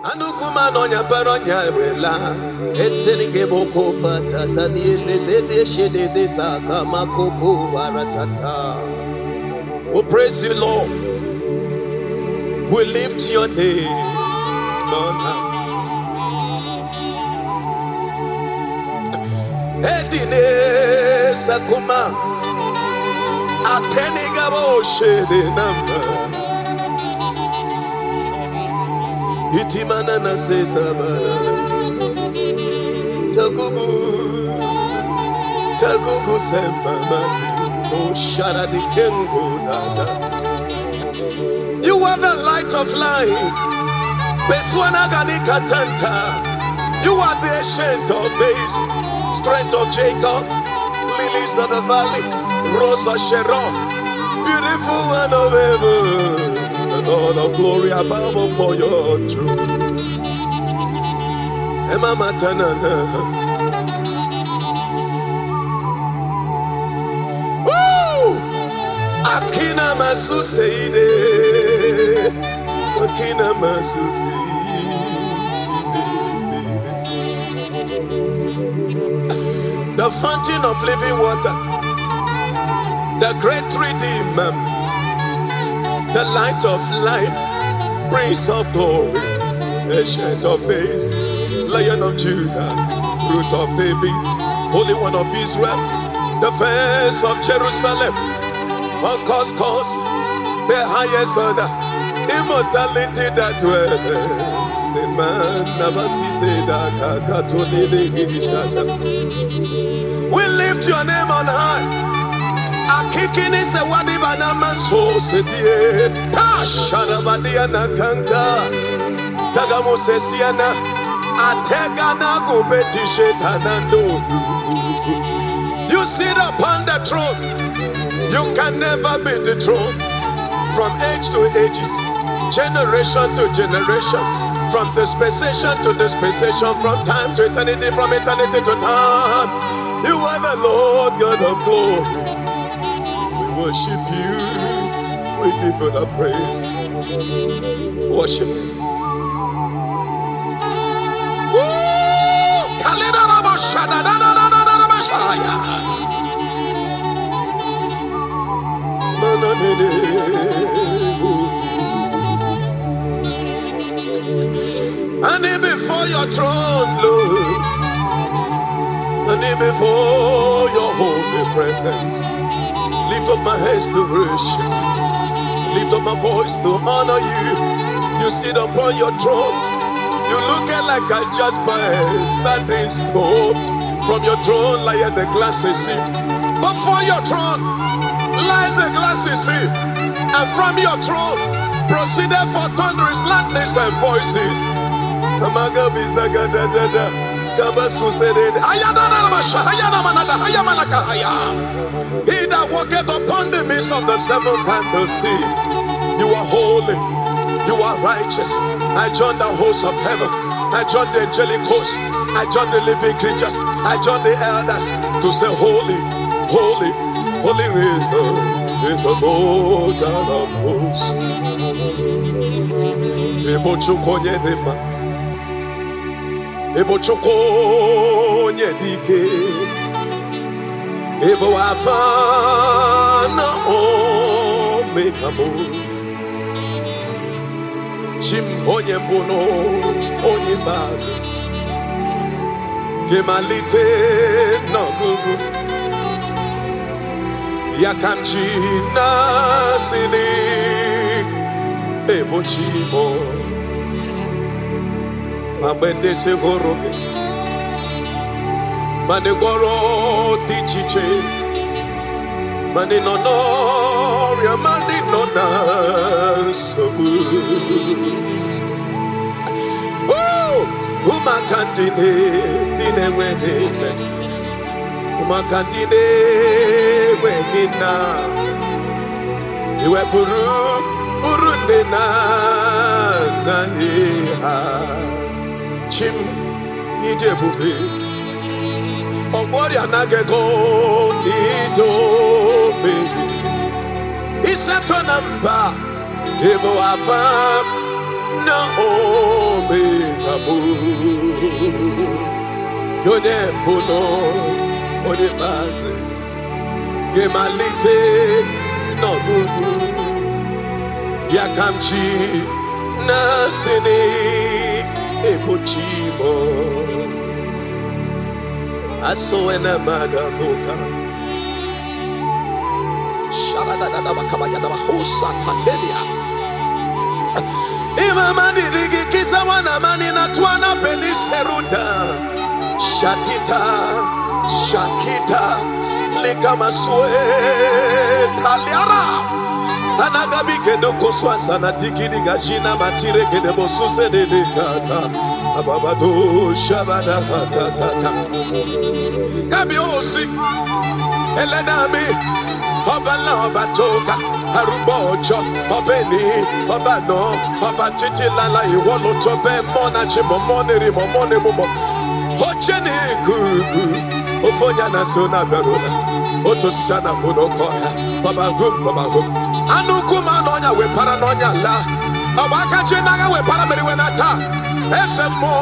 Anukuma nonya baronya wela. Eselige boko fatata ni esese shede de sakama koko waratata. We praise you, Lord. We lift your name, Lord. Edine sakuma akeniga bo shede number. Itimana na se sabana tagugu sembamati o shara di kengo data. You are the light of life. Beswana gani katanta. You are the ancient of days, strength of Jacob, lilies of the valley, Rose of Sharon, beautiful one of heaven. Lord of glory, I bow before your throne. Emma Matanana. Woo! Akina Masuseide. Akina Masuseide. The fountain of living waters. The great redeemer. The light of life, Prince of glory, Ancient of days, Lion of Judah, Root of David, Holy One of Israel, the face of Jerusalem, cause, the highest order, immortality that dwells in man. We lift your name on high. Akikini se wadibana maso sedie tashara badiana kanka tagamo sesiana ategana gubeti shetanando. You sit upon the throne. You can never be dethroned. From age to ages, generation to generation, from dispensation to dispensation, from time to eternity, from eternity to time. You are the Lord God of glory. Worship you, we give you the praise. Worship him. And before your throne, Lord, and before your holy presence, lift up my hands to worship. Lift up my voice to honor you. You sit upon your throne. You look at like a jasper, sanding stone. From your throne lies the glassy sea. Before your throne lies the glassy sea. And from your throne proceeded for thunderous lightnings and voices. He that walketh upon the midst of the seven candles sea. You are holy, you are righteous. I join the host of heaven, I join the angelic host, I join the living creatures, I join the elders to say holy, holy, holy is the Lord God of hosts. Ebochokonye dike Ebo afana omekamo Chim onye mbono onye bazo Gemalite no gugu Yakamchi nasini Ebo chimo Mabende se gorobe Mane goro tichiche Mane nonoria Mane nonasobu Umakandine Dine wenene Umakandine wenina Iwe buru nena Naniha Chim idebube Ogwori anagego idobe Iseto namba Ebo ava na ome Yone Puno, Odebase, Gemalite, no Gugu, Yakamchi, Nasini, Epochimo, Asoena Madagoka, Shaladabakabayadabahosa Tatelia. Imama didigi kisa wana mani na tuana peniseruta. Shatita, Shakita, Likamaswe, Taliara. Anagabi kedoko swasana tikidi gajina matire kedebo suse de kata. Ababado shabada hatata. Kabi osi, eledami. Obala obatoka, arubojo, obeni, obano, obatiti lala iwolo tobe mona chimomone momone momo. Ocheni gugu, ofonya na sona berona. Otosana bonokoya, baba gum. Anukuma nonya we paranonya la. Obaka chenaga we parameri wenata. Esemo,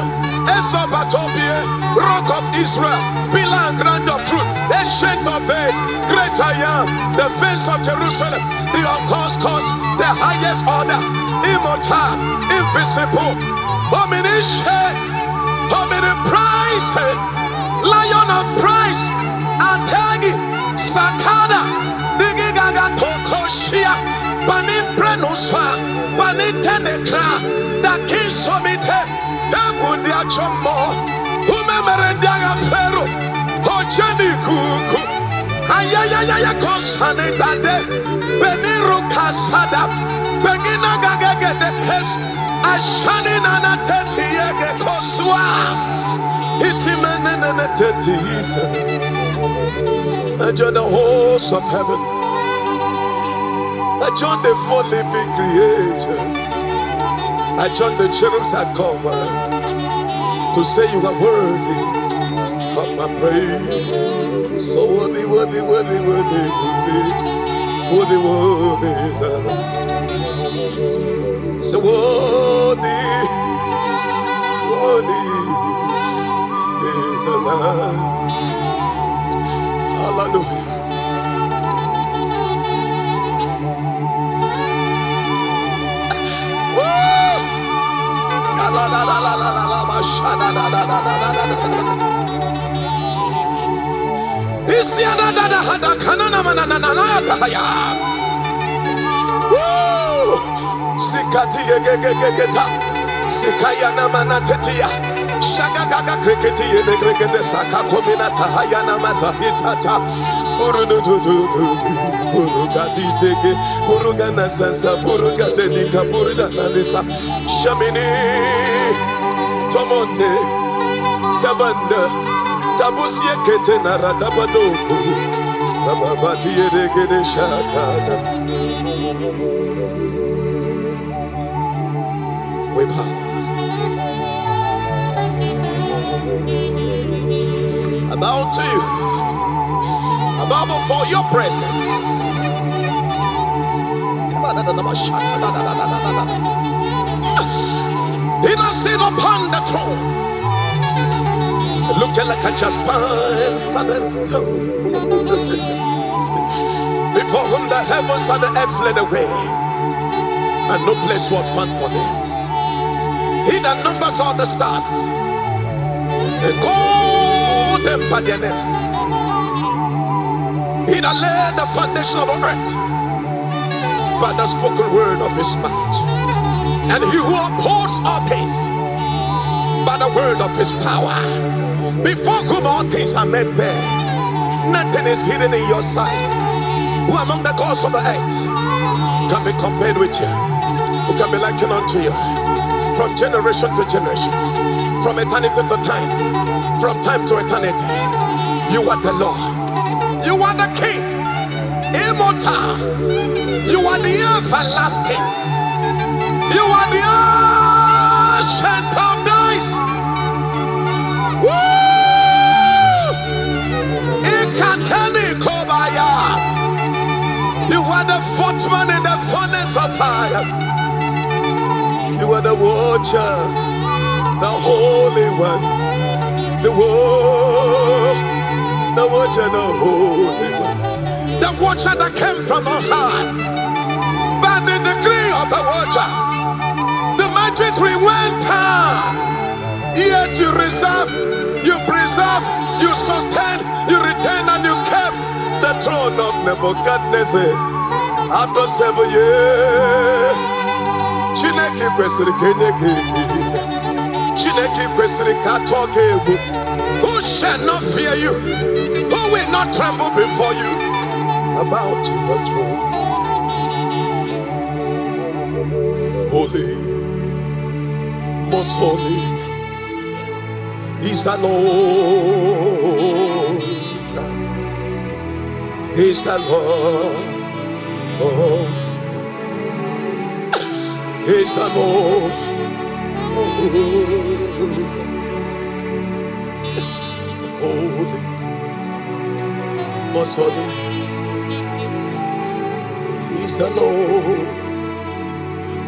Esobatopie, Rock of Israel, Pillar and Grand of Truth, Ancient of Days, Great I Am, the Face of Jerusalem, the Unconscious Cause, the highest order, immortal, invisible, omniscient, omnipresent, Lion of Christ, Ategi, Sakada, Digigaga Tokoshia, Bani Prenusa, Bani Tenekra, Daki Somite. Dakudia chomo, umemerendiaga fero, ojeni kuku, ayayaya kosane dade, beniru kasada, begina gagege de kes, ashani nana teti yege koswa, itimene nana teti yisa. I join the hosts of heaven, I join the four living creatures. I join the cherubs that covered to say you are worthy of my praise. So worthy. So worthy is the Lamb. Hallelujah. Sikayana manatetia shagagaga kriketi yene krikete saka komina tahayana masahitata buruga diseke buruga nasansa buruga dedika buruga nalisa shamini tomonde tabanda tabusie kete naradabado babati yedegede shatata. We bow. I bow to you. I bow before your presence. He does sit upon the throne, looking like a transparent stone, before whom the heavens and the earth fled away, and no place was found for them. He that numbers all the stars and call them by their names. He that laid the foundation of the earth by the spoken word of his mouth, and he who upholds all things by the word of his power, before whom all things are made bare. Nothing is hidden in your sight. Who among the gods of the earth can be compared with you? Who can be likened unto you? From generation to generation, from eternity to time, from time to eternity, you are the Lord. You are the King, immortal. You are the everlasting. You are the ancient of days. Ikateni kobaya. You are the fourth man in the furnace of fire. You are the watcher, the Holy One, the Word. the water, no holy. The water that came from on high. By the decree of the water, the magic tree went down. Yet you reserve, you preserve, you sustain, you retain, and you kept the throne of Nebuchadnezzar. After 7 years, Chineke kwesịrị kenye. Chineke kwesịrị ka toke egwu. Who shall not fear you? Who will not tremble before you? About your throne. Holy, most holy is the Lord. Is the Lord. Oh, is the Lord. Holy, most holy is the Lord.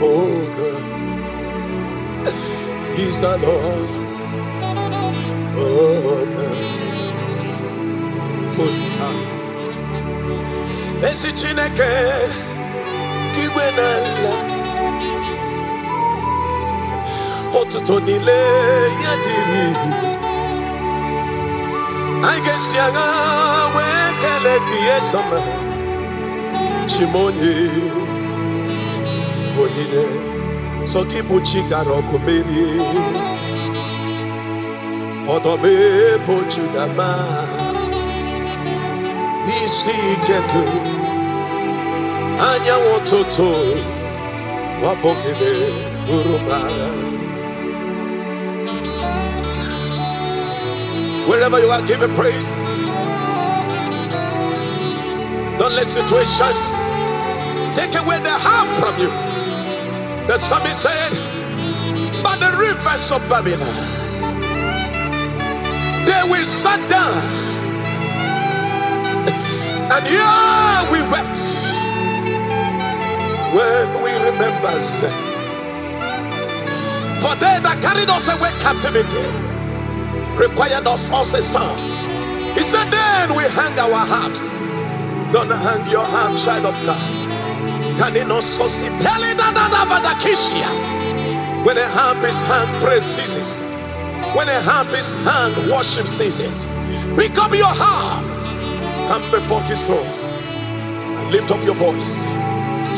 Oh God, He's the Lord. Oh God, most high. Esi Chineke igwe n'ala, otuto niile ya dịrị. Anyị ga-esi agha wee kelee gị Yesoma, Chimonye onyinye sọ gị bụ chi gara ọgụ merie. Ọdọm ebo Judama isi ike dị. Anyanwụ ụtụtụ ọ bụgide uruma. Wherever you are, give Him praise. Don't let situations take away the heart from you. The psalmist said, by the rivers of Babylon, they will sit down. And yeah, we wept when we remember, for they that carried us away captivity required us for a song. He said, then we hang our harps. Don't hang your harp, child of God. Can it not so see? Tell it that when a harp is hung, praise ceases. When a harp is hung, worship ceases. Pick up your harp. Come before His throne and lift up your voice.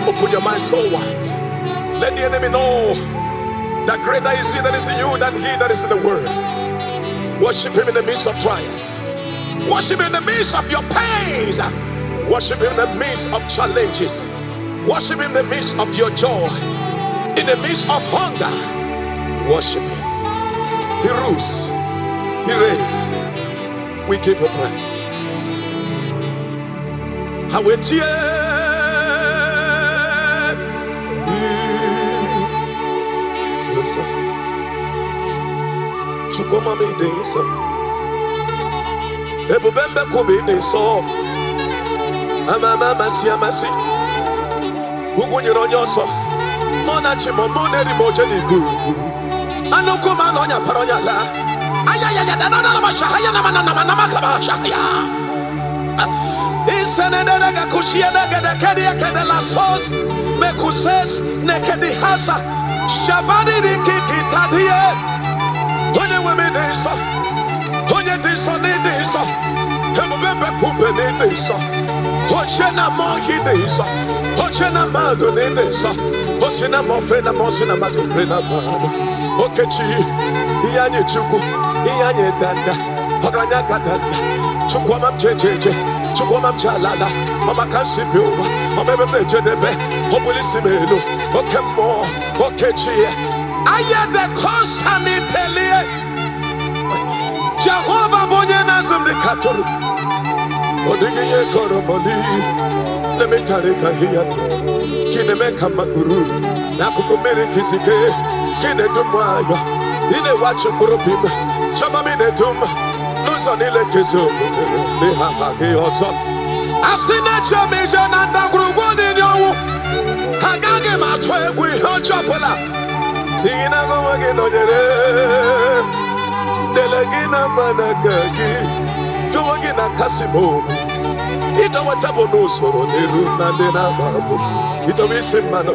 Open your mind so wide. Let the enemy know that greater is He that is in you than he that is in the world. Worship Him in the midst of trials. Worship Him in the midst of your pains. Worship Him in the midst of challenges. Worship Him in the midst of your joy. In the midst of hunger. Worship Him. He rules. He reigns. We give Him praise. Hawetie Yes sir. Chukoma me dey sir. Ebubembe ko be dey so. Amama masi amasi. Ugunyiro onyoso. Mona chimo mona di moje di gu. Anokoma no nya paronya la. Ayaya da na mashahaya na na kama shahaya. Isenedega kushia da kedia kedela sos mekuses nekedi hasa shabadi di kikitadie. Onye women desa. Onye desa ne desa. Ebubembe kupe ne desa. Ochena mohi desa. Ochena mado ne desa. Ochena mofrena mosina mado frena mado. Okechi iyanye chuku iyanye danda. Oranya gadanda. Chukwa mam jejeje. Chukwa mam jalala. Mama kansipi uwa. Mama bebe jedebe. Opulisi melo. Okemo. Okechi. Aye de konsani telie. Jehovah bonye nazum de katolu. Odigiye koromoli. Neme tareka hiyato. Kineme kamakuru. Nakukumere kisike. Kine dumwayo. Ine wache kurupime. Chama mine duma. Nusa nile kezo. Neha hage oso. Asine chame jana ndagrugu ninyowu. Hagage matwe gwi hochopola. Ina gomage nonyere. Delegina managagi. Gomage na kasimo. Ita watabo no soro neru na dena babu. Ita wisi mano.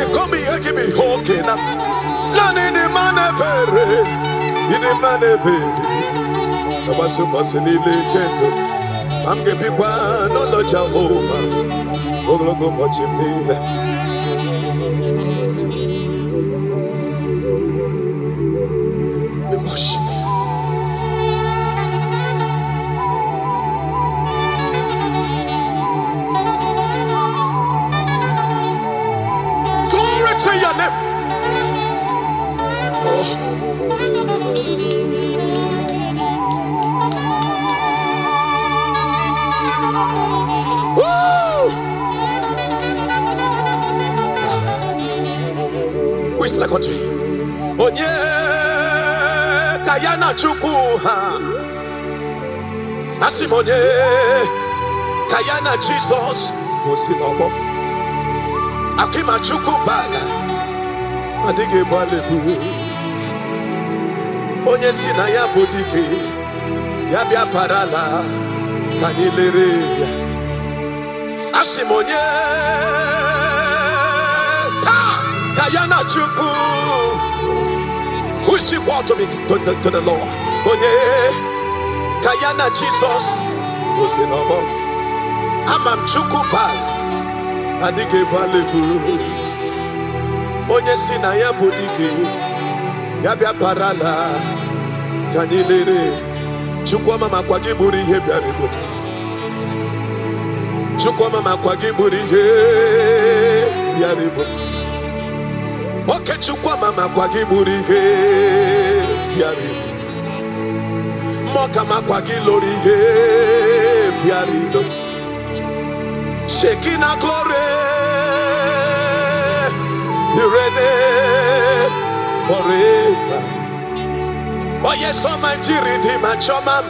Ikomi yaki mi hoke na. Nani ni mane pere. Ini mane pere. Nabasu basini lekendo. Amge bikwa no lo Jehovah. Oglogo mochimile. We worship. To your name. Oh. Who is like unto him? Onye kayana chuku ha. Asimonye kayana Jesus. Osinomo. Akima chuku bala. Adige balebu. Onye si na ya bodike. Ya bia parala. Kanilere. Asimonye. Kayana chuku. Who is equal to me to the Lord? Onye. Kayana Jesus. Osinomo. Amam chuku bala. Adige balebu. Onye si na ya bodike. Ya bia parala. Kanilere. Chukwa mama kwa giburi ihe biaribo. Chukwa mama kwa giburi ihe biaribo. Oke chukwa mama kwa giburi ihe biaribo. Moka makwa gilori ihe biaribo. Shekina glory. Irene forever. Oh yes, Almighty Redeemer, Choma.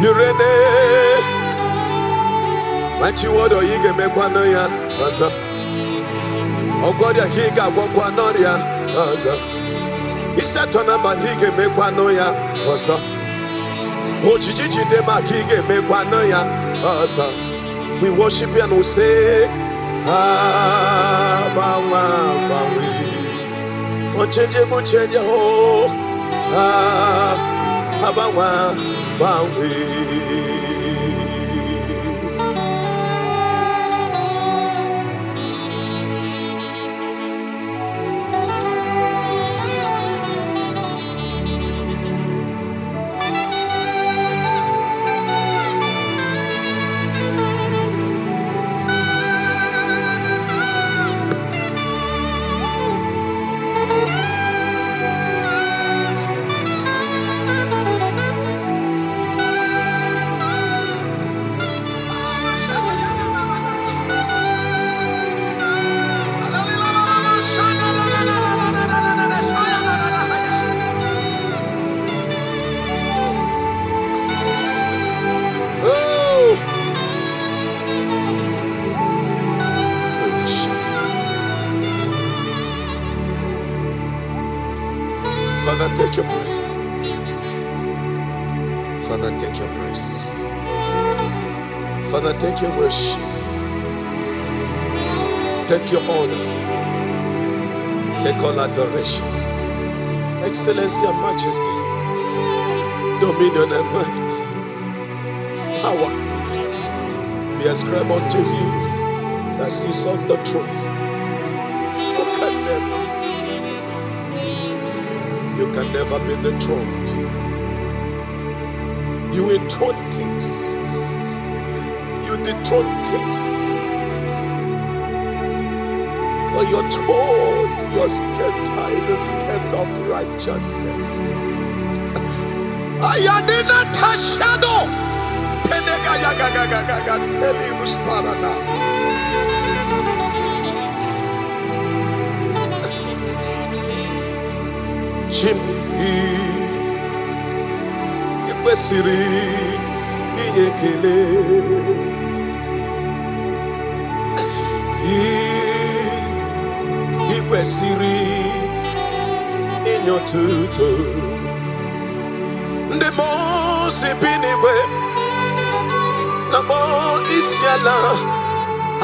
Irene. Mighty word or yige mekwano ya. Asa. Oh God ya higa wakwano ya. Asa. Isatona ba hige mekwano ya. Asa. Oh jijiji dema hige mekwano ya. Asa. We worship you and we say, unchangeable change, oh, Father, take your praise. Father, take your praise. Father, take your worship. Take your honor. Take all adoration. Excellency and majesty. Dominion and might. Power. Be ascribed unto him that sits on the throne. You can never be dethroned. You enthrone kings. You dethrone kings. For your throne, your scepter is a scepter of righteousness. Ayadina Tashado. Tell him Sparana. Chimhi ikwesiri inyekele ikwesiri inyotuto ndemo sipinigwe Namo Isiala,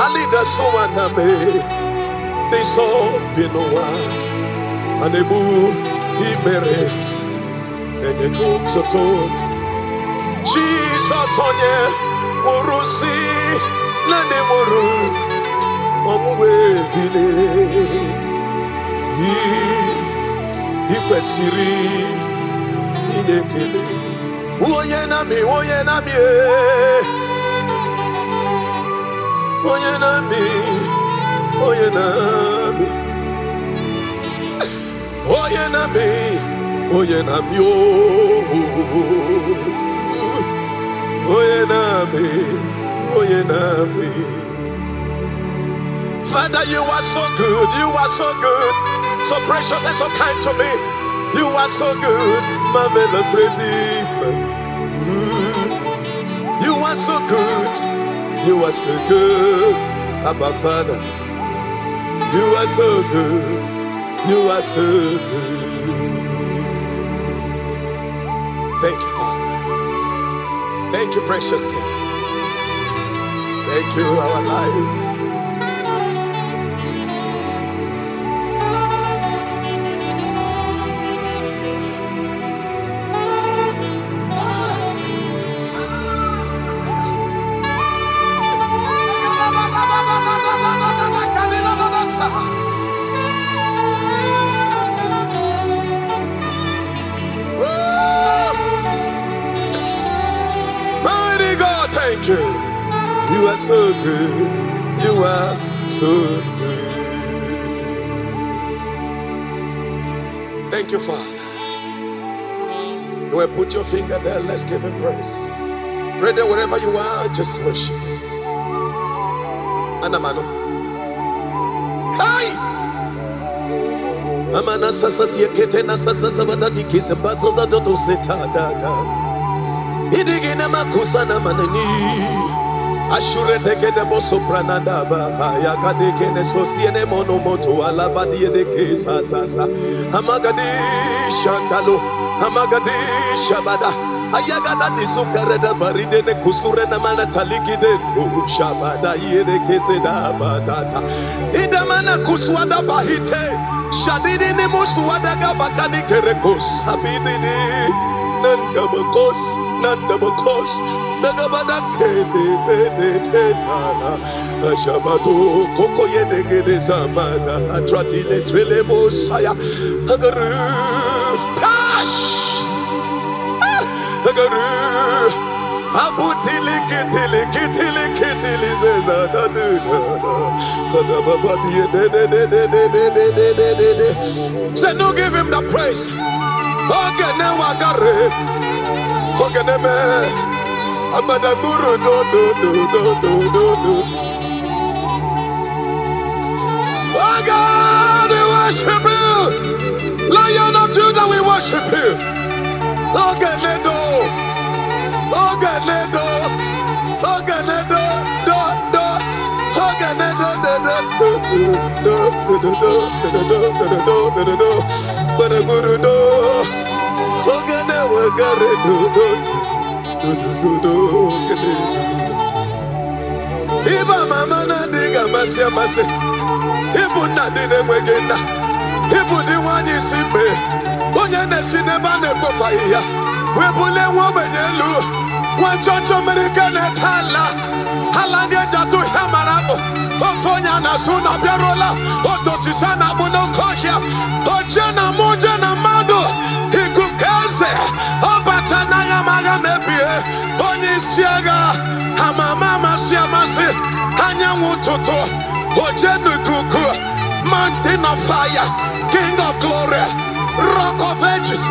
Alida Soaname, they saw Binoa, Anebu, Ibere, and the Cook Soto. Jesus on ye, Morusi, Lande Moru, Omwe Bile, He Kwesiri, Inekele, Oyenami, Oyenami, Oyenami, Oyenami, Oyenami, Oyenami, Oyenami, Oyenami. Father, you are so good, you are so good, so precious and so kind to me. You are so good, marvelous Redeemer. You are so good, you are so good, Abba Father. You are so good, you are so good. Thank you, Father. Thank you, precious King. Thank you, our light. Thank you. You are so good. You are so good. Thank you, Father. You will put your finger there. Let's give him praise. Brother, wherever you are, just worship. Anamano. Hey! Amana sasas yekete na sasas abada dikis mbasas da to seta da. Idigina makusana manani Ashure teke de boso prananda ba ya kadeke ne sosiene monomoto alabadi de kesa sasa amagadi shandalo amagadi shabada ayagada disukare da baride ne kusure na mana taliki de shabada yede kese da batata idamana kuswada bahite shadidi ni muswada ga bakani kerekos abidini Nandabakos, Nagabada Kede, Ajabado, Koko Yedegede Zamana, Atratile Trelebo Saya, Agaru, Pash, Agaru, Abutili Kitili Zezada, say no, give him the praise. Okay, now I got it. Okay, now I'm at the guru. No. Oh God, we worship you. Lion of Judah, we worship you. Okay, Nedo. Okay, Nedo. Okay, Nedo. Iba mama na diga masia mase. Ibu na dine mwegenda. Ibu di wanyi simbe. Onye ne sineba ne kofa iya. Webule mwenyelu. Wanchocho merikene tala. Halange jatu yamarabo. Ofonya na suna biarola. Otosisana bunokohia. Ojena moja na mado. Ikukeze. Obatana ya maga mepie. Onisiaga. Hamamama siamase. Hanyangu toto. Ojenu kuku. Mountain of fire. King of glory. Rock of ages.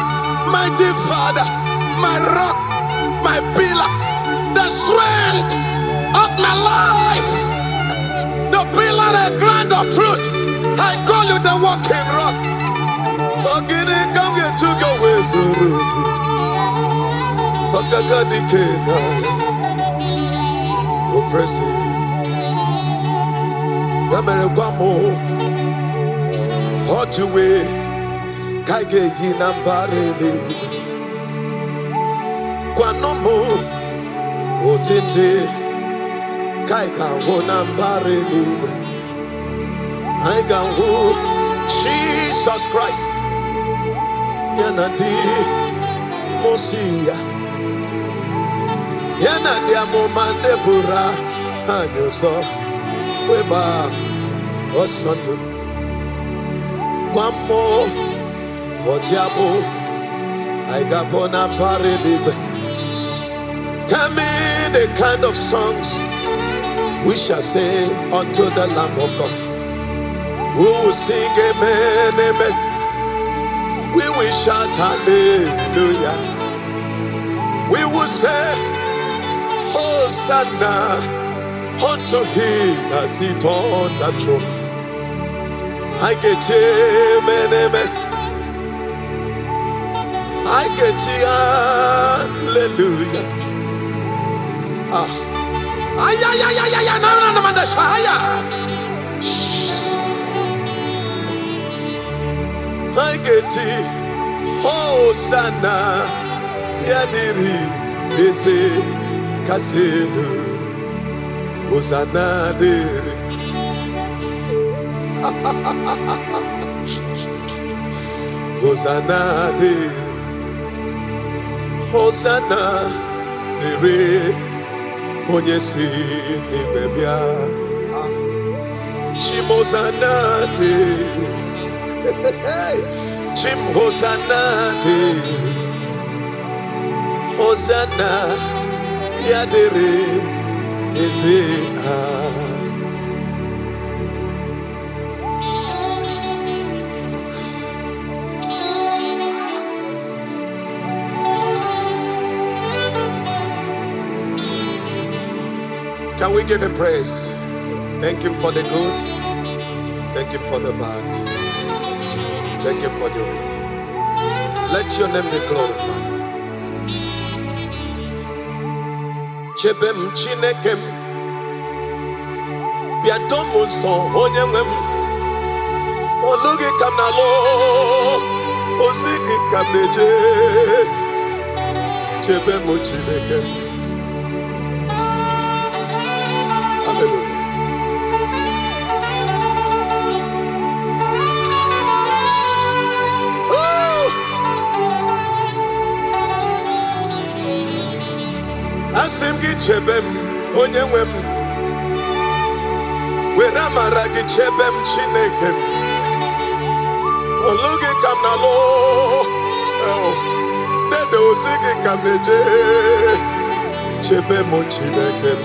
Mighty Father. My rock. My pillar. The strength of my life. The pillar and ground of truth. I call you the walking rock. Ogini, come get to go with Zuru. Okakadikena. Oppressive. Yamere Guamo. Hot away. Kage Yinambarele. Guanomo. Otinde. Kaika Wonambari. I got who? Jesus Christ. Yanadi Mosia. Yanadi Amomande Bura. Anyoso. Weba. Osando. Kwamo. Otiabo. I got Bonambari Libe. Tell me the kind of songs we shall say unto the Lamb of God. We will sing amen, amen. We will shout hallelujah. We will say Hosanna unto him as he on the throne. I get amen, amen. I get hallelujah. Ay, no, I get it. Hosanna, Yadiri, Ese, Kasenu, Hosanna, Diri. Hosanna, Diri. Hosanna, Diri. Onye si n'ibebia Chim Hosanna de Chim Hosanna de Hosanna Yadere Eze Can we give him praise? Thank him for the good. Thank him for the bad. Thank him for the ugly. Let your name be glorified. Chebem chinekem biadomun son onyemem olugi kamnalo ozigi kamneje chebem chinekem. Hallelujah. Asim gi chebem onyenwem wera mara gi chebem chinekem olugi kamnalo dede ozigi kamneje chebem chinekem.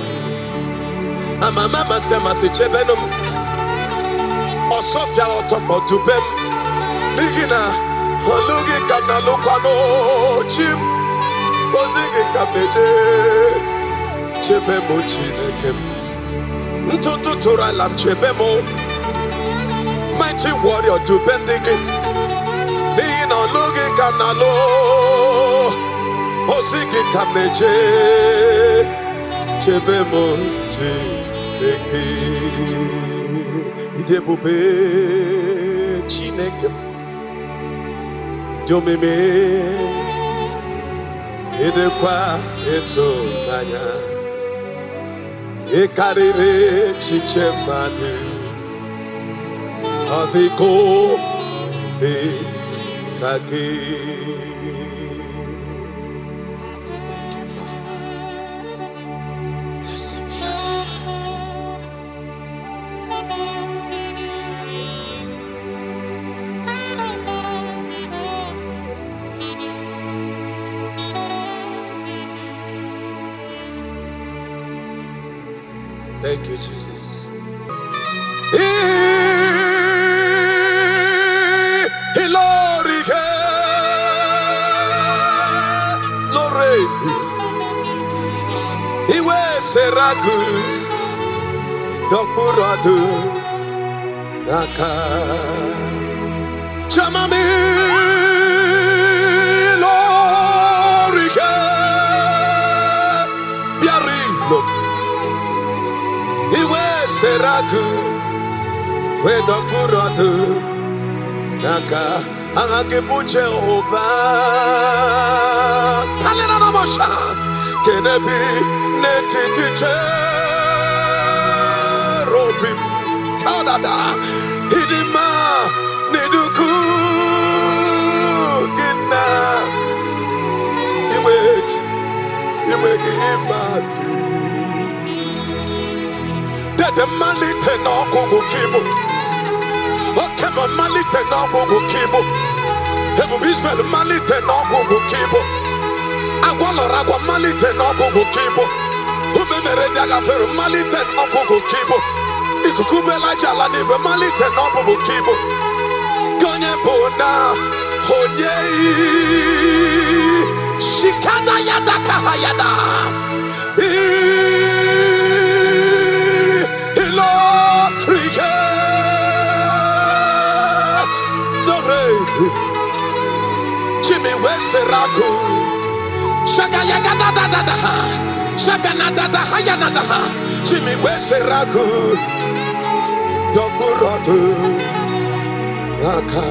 Amama masema si chebenum Osofia otombo tupem Nigina Olugi kamna lukwano Chim Ozigi kamneje Chebemo chinekem Ntuntu turalam chebemo Mighty warrior tupem digi Nigina Olugi kamna lo Ozigi kamneje Chebemo chinekem Idebube Chineke Jomeme Edekwa Eto Nanya Ekarire Chichemane Adiko Ne Kage. Thank you, Father. Blessed be your name. Thank you, Jesus. Seragu Dokburadu Naka Chamami Lorike Biarilo Iwe Seragu We Dokburadu Naka Angakibu Jehovah Kalena Namosha Kenebi Netitiche robi. Kaudada. Hidima. Niduku. Gina. Iwegi imati. Dede malite na okugu kibu. Okema malite na okugu kibu. Ebu Israel malite na okugu kibu. Agwalora agwa malite na okugu kibu. Umemere daga fero malite na okugu kibu. Ikuku Elijah la nigwe malite na okugu kibu. Gonye bona honye. Shikada yada kahayada. Ilo rike. Dore. Jimmy Weseraku. Shaga yaga da da da da. Shaga na da da haya na da. Jimmy Weseraku. Dokuratu. Aka.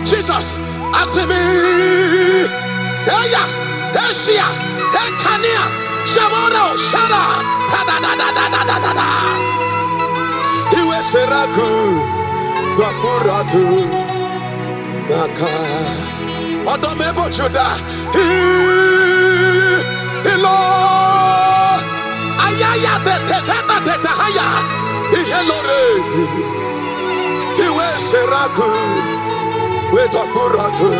Jesus. Asimi. Eya, Eshia, Ekania, Shamono, Shada, da da da da da da da da. Iwe Seraku, Wakuratu, Naka, Odomebo Juda, Ilo, Ayaya de Teta de Tahaya, Ihelore, Iwe Seraku, Wetakuratu.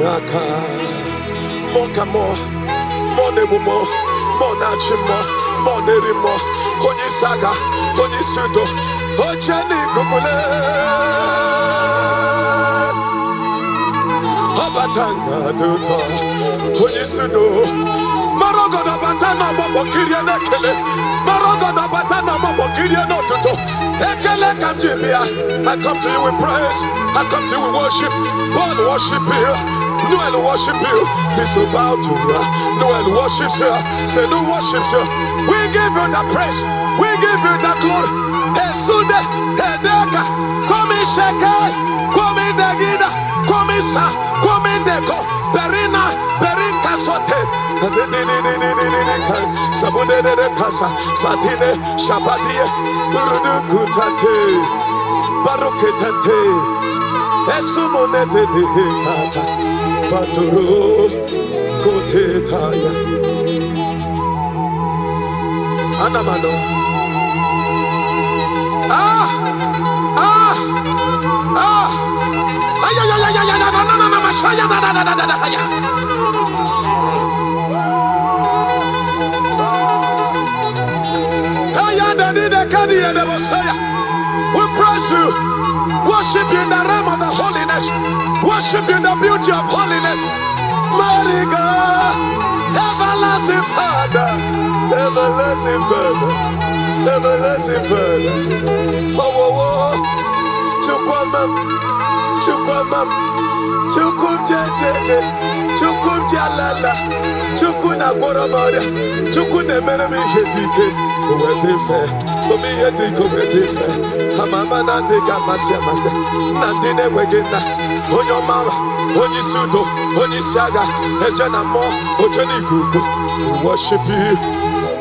Naka Mokamo Monebumo Monachimo Monerimo Honisaga Honisudo Ocheni Kukule Obatanga Duto Honisudo Marogoda Batana Mobo Kiriana Kele Marogoda Batana Mobo Kiriana Toto Ekele Kamjibia. I come to you with praise. I come to you with worship. God worship you. Noel worship you. This will bow to you. Noel worships you. Say no worships you. We give you the praise. We give you the glory. Esude, Edeka, come in Shekai, come in Dagida, come in Sa, come in Deko, Berina, Berika Sote, Sabude de Casa, Satine, Shabadia, Burudu Kutate, Baroketate, Esumone de Hekata, Baturu, Kotetaya, Anamano. We praise you, worship you in the realm of the holiness, worship you in the beauty of holiness. Mighty God, everlasting Father, everlasting Father, everlasting Father. Oh, Chukwamam, Chukwamam, Chukum Jeje, Chukum Jalala, Chukuna Boramara, Chukune Merami Hedike, Uedife, Omiediko Edife, Hamama Nandega Masia Masa, Nandine Wegina, Onyo Mama, Onisudo, Onisaga, Ezenamo, Ojenikuku. We worship you,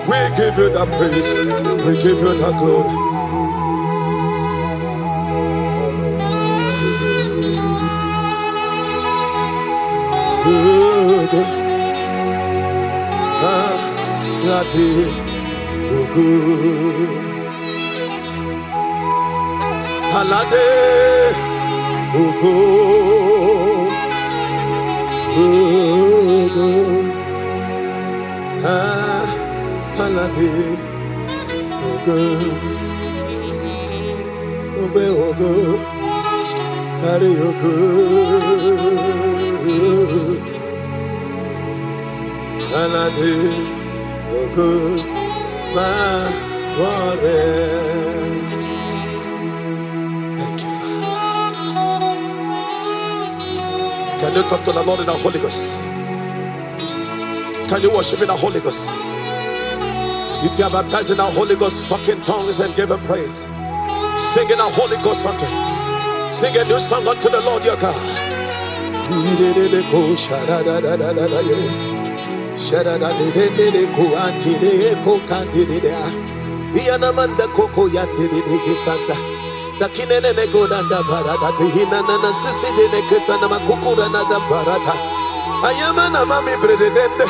we give you the praise, we give you the glory. Halade Ugo Halade Ugo Obe Ugo Hari Ugo Halade Ugo Ma Warren. Thank you, Father. Can you talk to the Lord in the Holy Ghost? Can you worship in the Holy Ghost? If you are baptized in the Holy Ghost, talk in tongues and give him praise. Sing in the Holy Ghost unto him. Sing a new song unto the Lord your God. Iyanamanda koko yandere sasa. Dakinene nego da barada. Dihina na sisi de nekesa na makukura na da barada. Ayama na mami bredende.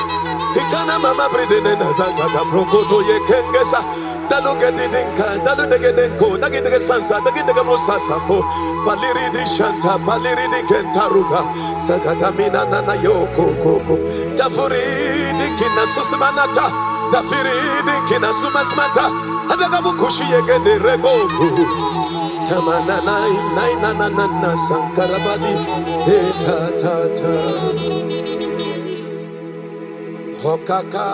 Ikana mama bredende zanga da brokoto ye kengesa. Dalu gedinka, dalu degedenko, dagidege sansa, dagidege mosasa po. Paliri di shanta, paliri di kentaruga. Sagadamina nana yoko koko. Tafuri di kina susimanata. Tafiri di kina sumasmata. Adagabu kushi yegede rego. Tamana nai na sankarabadi. Eta ta. Hokaka.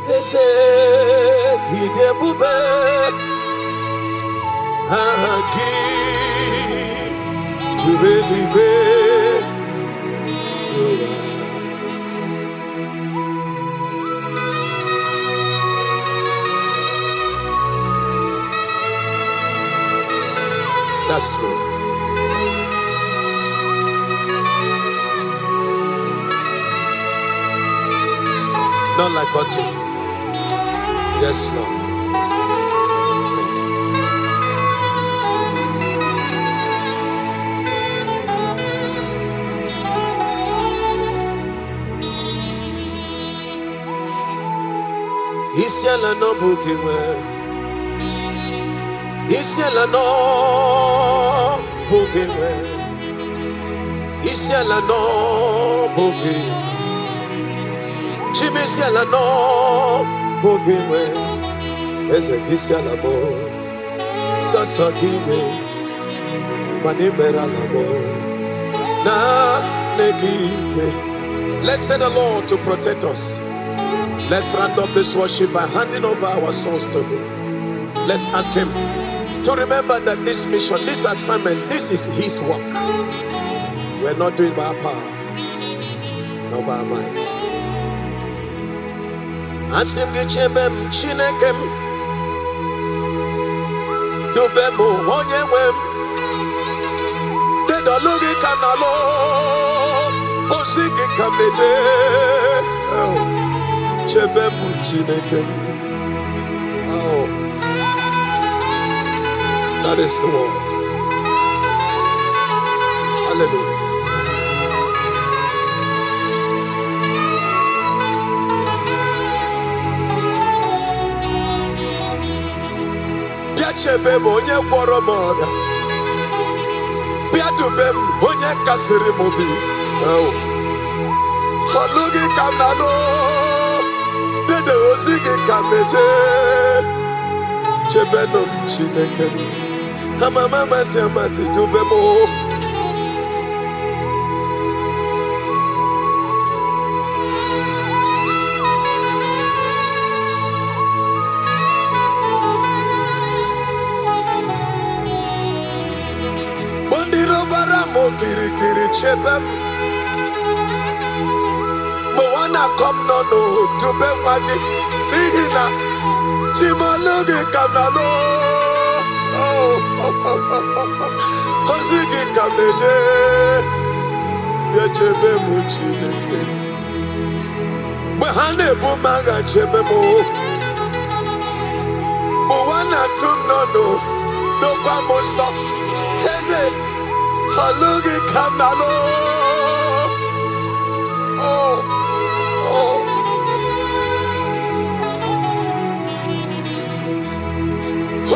Ese idebube haki ureligwe. That's true. Not like what you. Yes, Lord. Isiala no bukiwe. Isiala no bukiwe. Isiala no bukiwe. Chimisiala no bukiwe. Ese isiala bo. Sasakime. Manimera labo. Na negime. Let's tell the Lord to protect us. Let's round up this worship by handing over our souls to Him. Let's ask Him to remember that this mission, this assignment, this is His work. We're not doing by our power, nor by our might. Asim gichebem chinekem dubemu onyewem dedolugi kanalo osigi kameje. Chebemu chineke. Oh, that is the word. Hallelujah. Bia chebemu onye gwọrọ m ọrịa. Bia dubem onye kasịrị m obi. Oh, olugi kanalo. Dede osigi kameje chebeno chineke amama masi dubemo. Bondiro baramo kirikiri chebem. Moana come no dube wagi nihina chimalogi kanalo. Oh, osigi kameje yechebe mu chineke. Mohane bumaga chebe mo. Moana tum no dokwa moso heze halogi kanalo. Oh.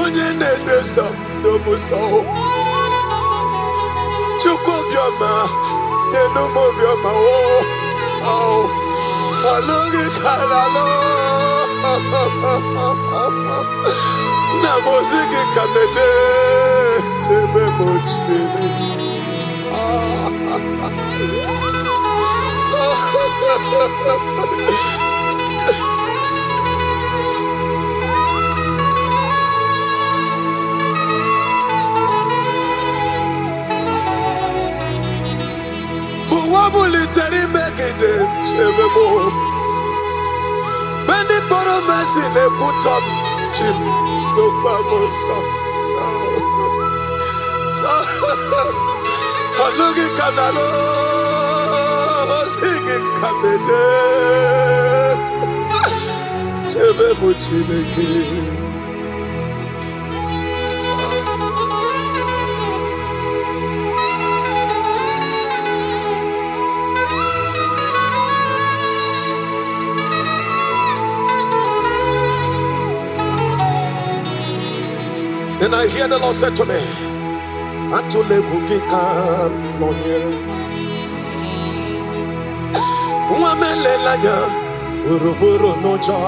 Onye na-edesa n'omuso Chukwu obiọma n'enume obiọma. Oh, alụghị karalụ na mozi gị ka meje chebe mochiri. Wabuliteri megide chebebo. Bendi kpọrọ mesi na-ekwutọm chim n'okpa mosa. Alụghị ka nalụ osi gị ka meje. chebe m Chineke. And I hear the Lord say to me, Atule kukika nonyere Nwamele lanya uruburu noja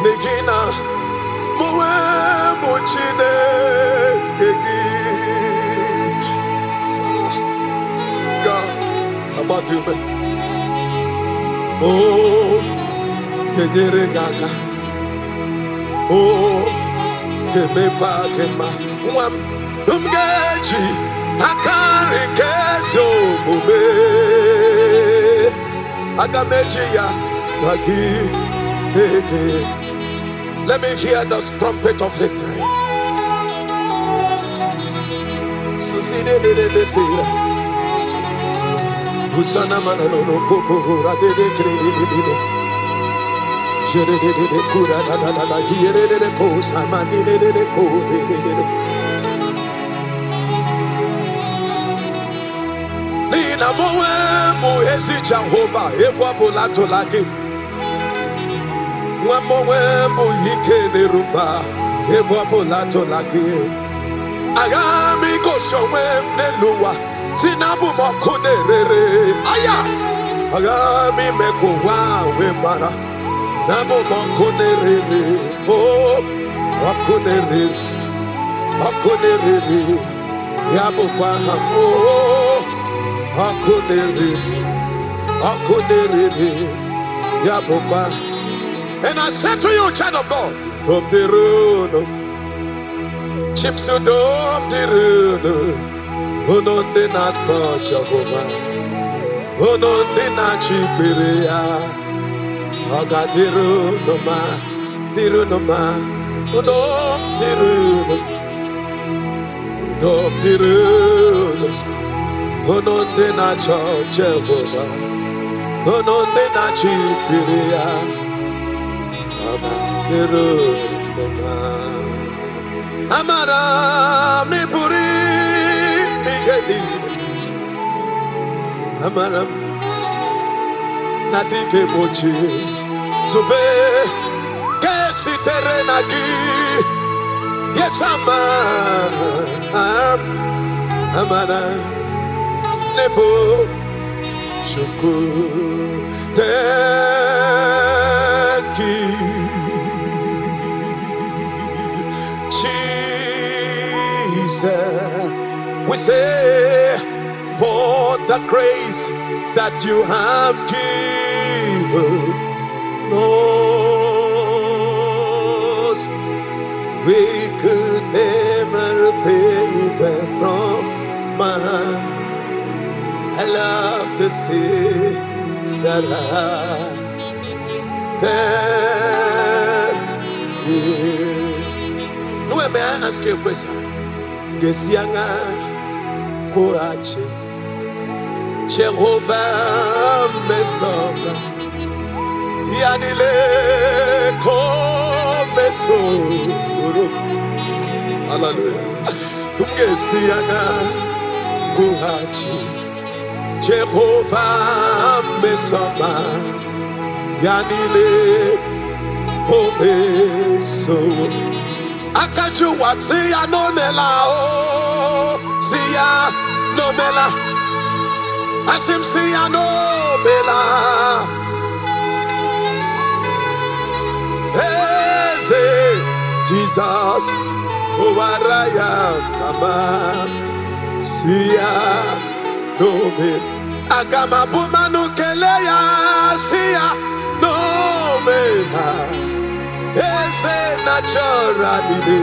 Nigina muwe muchine kegi God, about you, man. Oh, kenyere gaga. Oh, kemepa kema. Mwam umgeji akari keso mube. Agameji ya wagi eke. Let me hear the trumpet of victory. Suside de sira. Usana manano no koko ra de kredi. Jere de kura da here de ko samani de ko de. Lina mowe mo esi Jehovah ebwa bolato lake. Mwa mowe mo yike ne rumba ebwa bolato lake. Agami ko showe ne luwa. Sinabu mokune rere aya agami meko wa we mara nabu mokune rere oh wakune rere yabu kwa oh wakune rere yabu kwa. And I said to you, child of God, of the road chipsudom the road. Ononde na ko Jehovah, ononde na chiperea, oga diru no ma, odom diru, ononde na cho Jehovah, ononde na chiperea, oga diru no ma. Amara mi puri. Amaram nadike mochi zube kesi terenagi yes amaram nebo shuku thank you Jesus. We say for the grace that you have given us, we could never repay you back from my heart. I love to see that thank you. No, may I ask you a question? Yes, younger. Koache Jehovah Mesonga Yanile Komesoro Hallelujah Ungesianga Koache Jehovah Mesonga Yanile Komesoro Akaju watsi anomela oh siya nomela asim siya nomela eze Jesus owaraya mama siya nomela agama bumanu keleya siya nomela eze naturally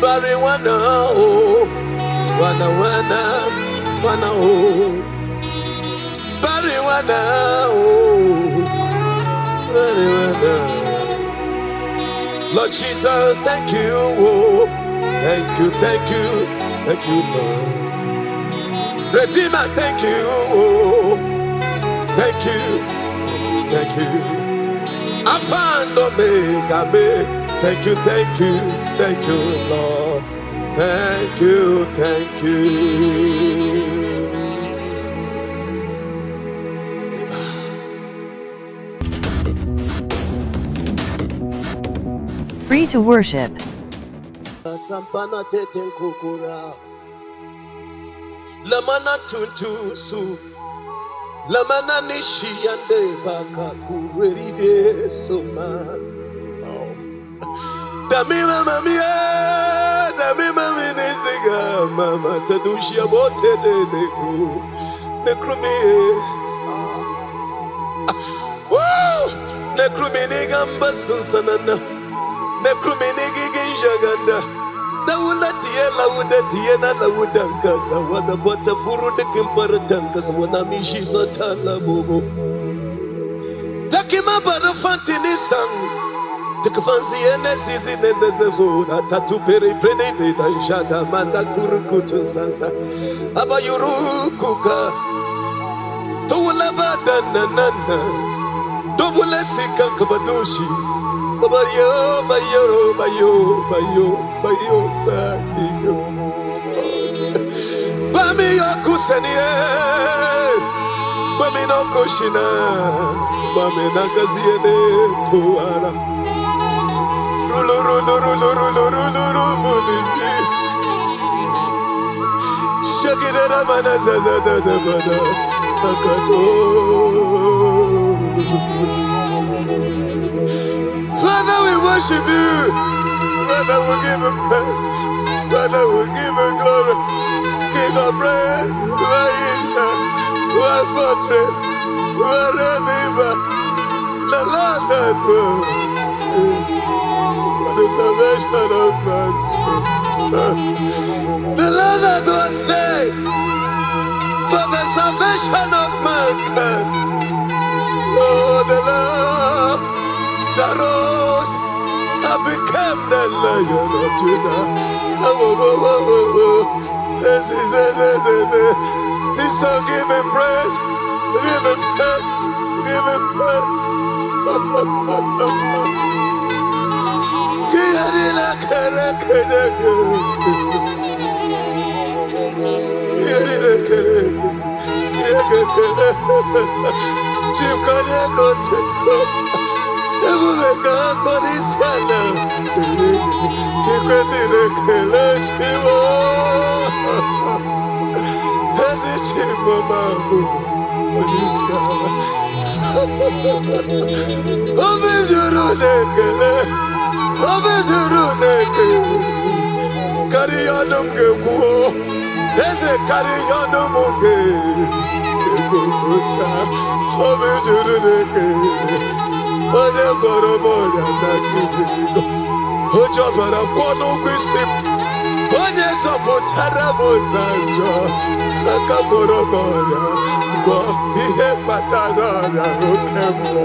Bari wana oh, wana oh, bari wana oh, bari wana. Lord Jesus, thank you, oh, thank you, Lord. Redeemer, thank you, oh, Thank you, thank you. Alpha and Omega, thank you, Lord. Thank you, thank you. Free to worship. Lamana tuntusu, lamana nishiyande baka kureride soma. Dami mama nisiga mama tadushia bote de nekrumi. Woo! Nekrumi nigamba sansanana, nekrumi niginjaganda. Dawulatiye lawudatiye na lawudankasa wada bota furu de kimparatankas wana mishi satala bobo. Takima bada fantini sang. Tukufansi ene sisi neseseso na tatu peri prene de danjada manda kurukutu sansa. Aba yurukuka. Tawula bada nanana. Dobule sika kabadoshi. Bayo, bayo, bayo, bayo, bayo, bayo. Bami yokusenie, bami no koshina, bami nakaziene tuara. Rulu, rulu, rulu, rulu, rulu, rulu, shakira mana zaza da da bada, akato. Father, we worship you. Father, we give him praise. Father, we give him glory. King of praise, you are here. You are fortress. You are Redeemer. The Lord that was for the salvation of my soul. The Lord that was slain for the salvation of mankind. Oh, the Lord that rose and became the Lion of Judah. This song, give him praise, give him praise, give him praise. Carry on them go. There's a carry on them okay. Oje goroboya nakibiko. Ojo bara kono kwisi. Oje sabotara bonajo. Akaboroboya. Go ihe patara ya okemo.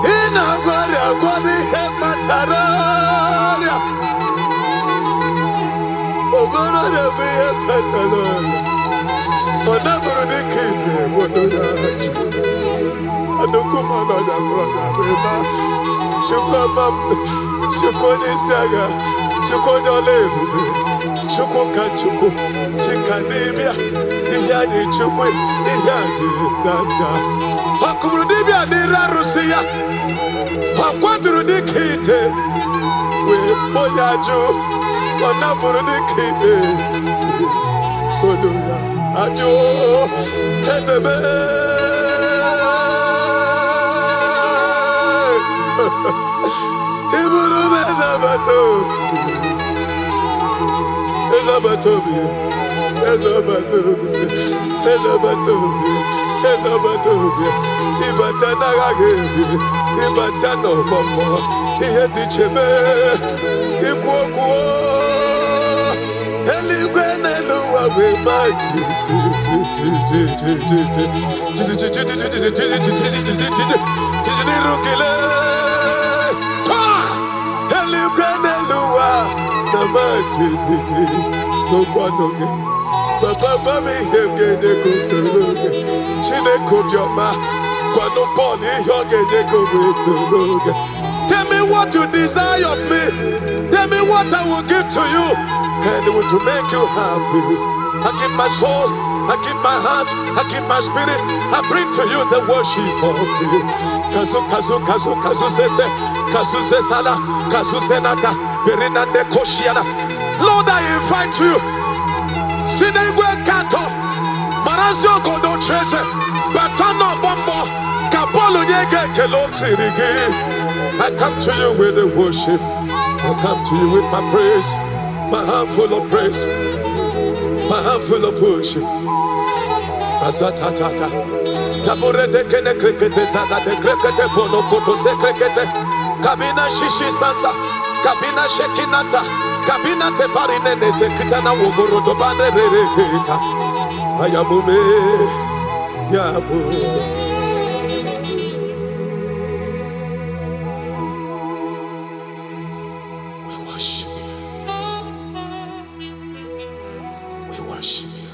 Ina gwara gwani ihe patara ya. Ogoro de ihe patara ya. Onaburu dikite wodoya. Adukumana da brother beba chukoma chukoni saga chukoni chukuka chuku chikadibia iyani chukwe iyani dada hakumrudibia dirarusia hakwadrudikite we boyaju onaburudikite odoya ajo ezeme Iburu mezabato, ezabatobi, ezabatobi, ezabatobi, ezabatobi. Ibatana gagebi, ibatana mama, iyedicheme, ikuokuo. Eligwene luwa we maji, nirukile. Eligwene luwa na maji, no kwanoge. Baba mami yegede kusuluge. Chineke bioma. Kwano poni yogede kusuluge. Tell me what you desire of me. Tell me what I will give to you. And it will make you happy. I give my soul. I give my heart. I give my spirit. I bring to you the worship of you. Kazu kazu kazu kazu sese. Kazu sesala. Kazu senata. Berina de koshiana. Lord, I invite you. Sinegwe kato. Marazio kodo chese. Batano bombo. Kapolo yege kelo sirigi. I come to you with the worship. I come to you with my praise. My heart full of praise. My heart full of worship. Asatatata. Tabure de kene krikete zaga de krikete bono koto se krikete. Kabina shishi sansa. Kabina shekinata. Kabina te farine ne se kitana wogoro do bane reketa. Ayamume. Yamu. Worship you.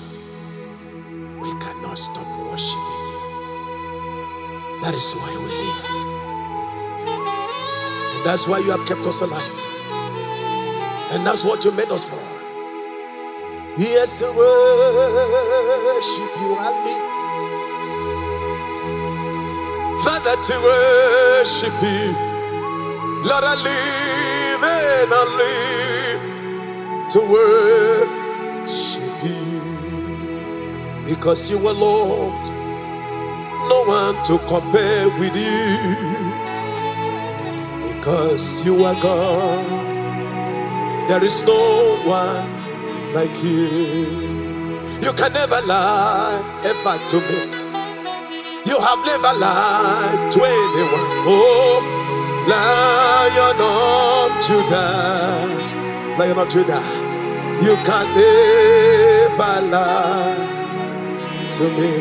We cannot stop worshiping you. That is why we live. And that's why you have kept us alive. And that's what you made us for. Yes, to worship you I live. Father, to worship you. Lord, I live and I live to worship you, because you are Lord, no one to compare with you, because you are God, there is no one like you. You can never lie ever to me. You have never lied to anyone. Oh, Lion of Judah, Lion of Judah, you can never lie to me.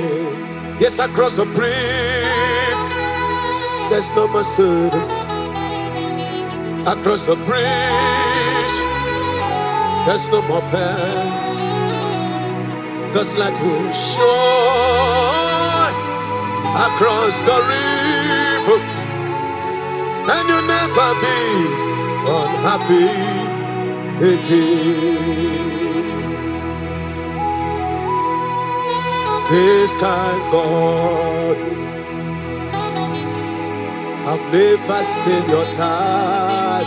Yes, across the bridge, there's no mercy. Across the bridge, there's no more paths. God's light will shine across the river, and you'll never be unhappy again. This kind God, I've never seen your type,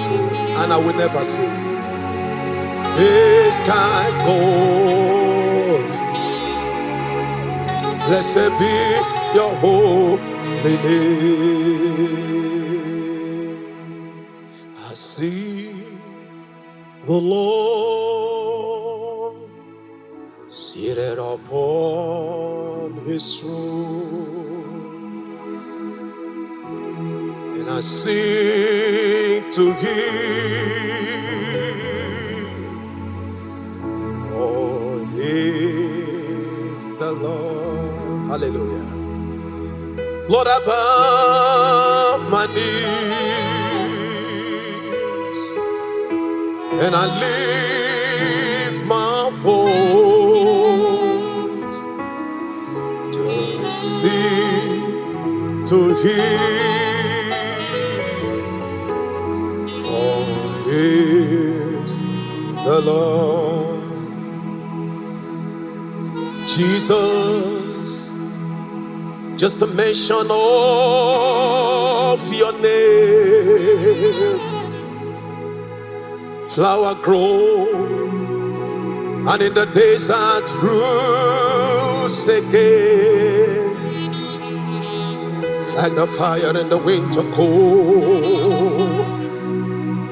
and I will never see. This kind God, blessed be your holy name. I see the Lord seated upon his throne, and I sing to him, oh, he is the Lord. Hallelujah. Lord, I bow my knees and I lift my voice to sing to him, for he is the Lord. Jesus, just a mention of your name, flower grow, and in the desert roots again, like the fire in the winter cold,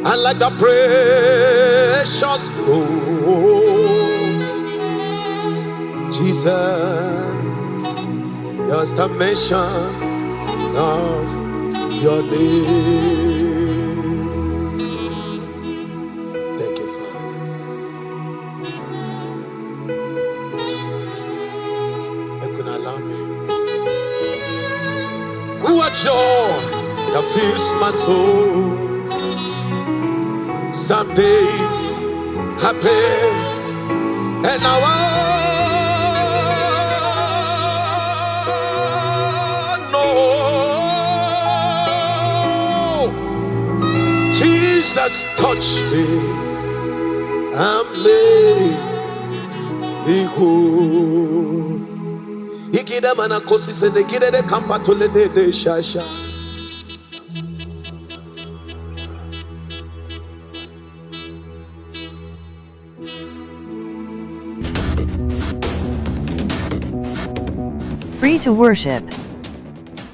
and like the precious gold. Jesus, just a mention of your name. Thank you, Father. You could allow me. What joy that fills my soul. Someday happy, and now has touched me. I'm made whole. Ikida manakosi se de kide de kampatole de shasha. Free to worship.